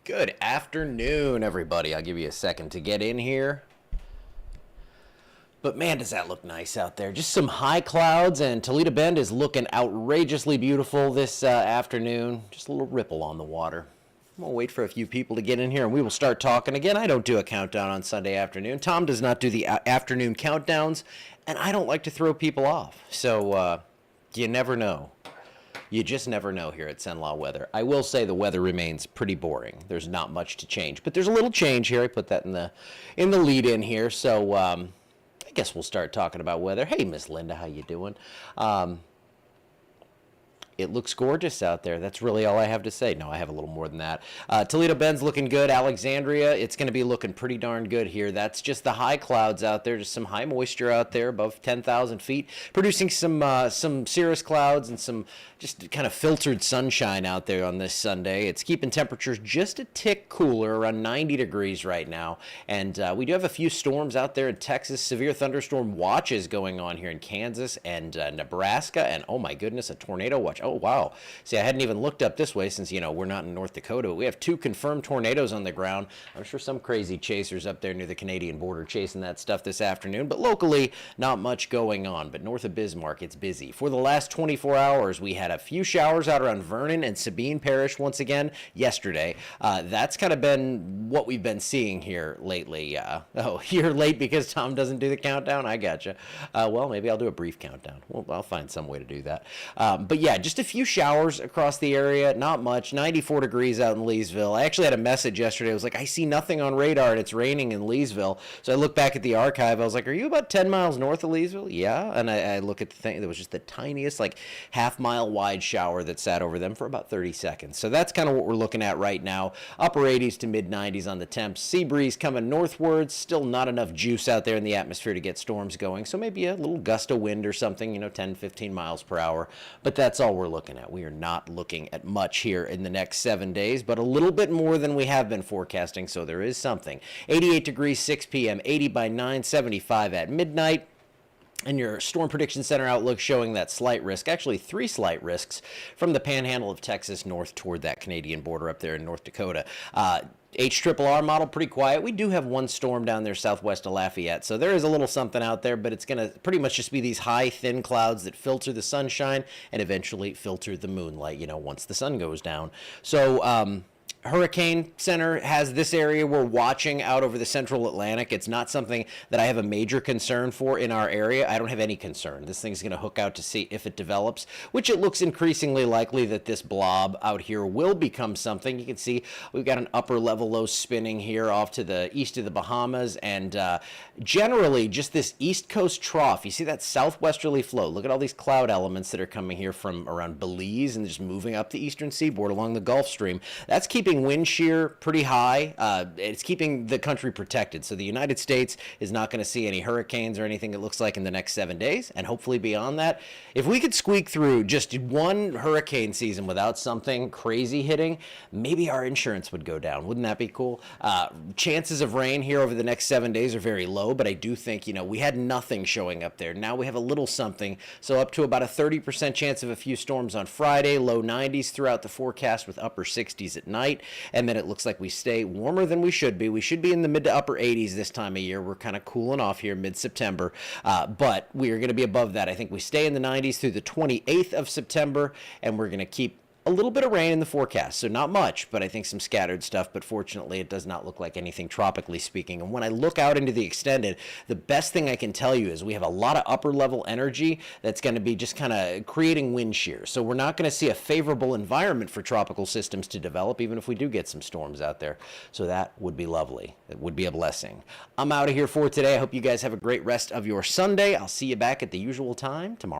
Good afternoon, everybody. I'll give you a second to get in here. But man, does that look nice out there. Just some high clouds, and Toledo Bend is looking outrageously beautiful this afternoon. Just a little ripple on the water. I'm going to wait for a few people to get in here, and we will start talking again. I don't do a countdown on Sunday afternoon. Tom does not do the afternoon countdowns, and I don't like to throw people off. So you never know. You just never know here at Cenlaw Weather. I will say the weather remains pretty boring. There's not much to change, but there's a little change here. I put that in the lead in here. So I guess we'll start talking about weather. Hey, Miss Linda, how you doing? It looks gorgeous out there. That's really all I have to say. No, I have a little more than that. Toledo Bend's looking good. Alexandria, it's going to be looking pretty darn good here. That's just the high clouds out there, just some high moisture out there above 10,000 feet, producing some cirrus clouds and some just kind of filtered sunshine out there on this Sunday. It's keeping temperatures just a tick cooler, around 90 degrees right now. And we do have a few storms out there in Texas, severe thunderstorm watches going on here in Kansas and Nebraska, and oh my goodness, a tornado watch. Oh, wow. See, I hadn't even looked up this way since, we're not in North Dakota. We have 2 confirmed tornadoes on the ground. I'm sure some crazy chasers up there near the Canadian border chasing that stuff this afternoon, but locally, not much going on. But north of Bismarck, it's busy. For the last 24 hours, we had a few showers out around Vernon and Sabine Parish once again yesterday. That's kind of been what we've been seeing here lately. Oh, you're late because Tom doesn't do the countdown? I gotcha. Well, maybe I'll do a brief countdown. Well, I'll find some way to do that. But yeah, just a few showers across the area, not much. 94 degrees out in Leesville. I actually had a message yesterday. I was like, I see nothing on radar and it's raining in Leesville. So I looked back at the archive. I was like, are you about 10 miles north of Leesville? Yeah. And I look at the thing. There was just the tiniest, like half-mile wide shower that sat over them for about 30 seconds. So that's kind of what we're looking at right now. Upper 80s to mid 90s on the temps. Sea breeze coming northwards. Still not enough juice out there in the atmosphere to get storms going. So maybe a little gust of wind or something, 10, 15 miles per hour. But that's all we're looking at. We are not looking at much here in the next 7 days, but a little bit more than we have been forecasting, so there is something. 88 degrees 6 p.m., 80 by 9, 75 at midnight. And your Storm Prediction Center outlook showing that slight risk, actually 3 slight risks from the panhandle of Texas north toward that Canadian border up there in North Dakota. HRRR model, pretty quiet. We do have 1 storm down there southwest of Lafayette, so there is a little something out there, but it's going to pretty much just be these high, thin clouds that filter the sunshine and eventually filter the moonlight, once the sun goes down. So, Hurricane Center has this area we're watching out over the central Atlantic. It's not something that I have a major concern for in our area. I don't have any concern. This thing's going to hook out to see if it develops, which it looks increasingly likely that this blob out here will become something. You can see we've got an upper level low spinning here off to the east of the Bahamas, and generally just this east coast trough. You see that southwesterly flow. Look at all these cloud elements that are coming here from around Belize and just moving up the eastern seaboard along the Gulf Stream. That's keeping wind shear pretty high. It's keeping the country protected. So the United States is not going to see any hurricanes or anything it looks like in the next 7 days, and hopefully beyond that. If we could squeak through just 1 hurricane season without something crazy hitting, maybe our insurance would go down. Wouldn't that be cool? Chances of rain here over the next 7 days are very low, but I do think, we had nothing showing up there. Now we have a little something, so up to about a 30% chance of a few storms on Friday, low 90s throughout the forecast with upper 60s at night. And then it looks like we stay warmer than we should be. We should be in the mid to upper 80s this time of year. We're kind of cooling off here mid-September, but we are going to be above that. I think we stay in the 90s through the 28th of September, and we're going to keep a little bit of rain in the forecast, so not much, but I think some scattered stuff, but fortunately it does not look like anything tropically speaking. And when I look out into the extended, the best thing I can tell you is we have a lot of upper level energy that's going to be just kind of creating wind shear. So we're not going to see a favorable environment for tropical systems to develop, even if we do get some storms out there. So that would be lovely. It would be a blessing. I'm out of here for today. I hope you guys have a great rest of your Sunday. I'll see you back at the usual time tomorrow.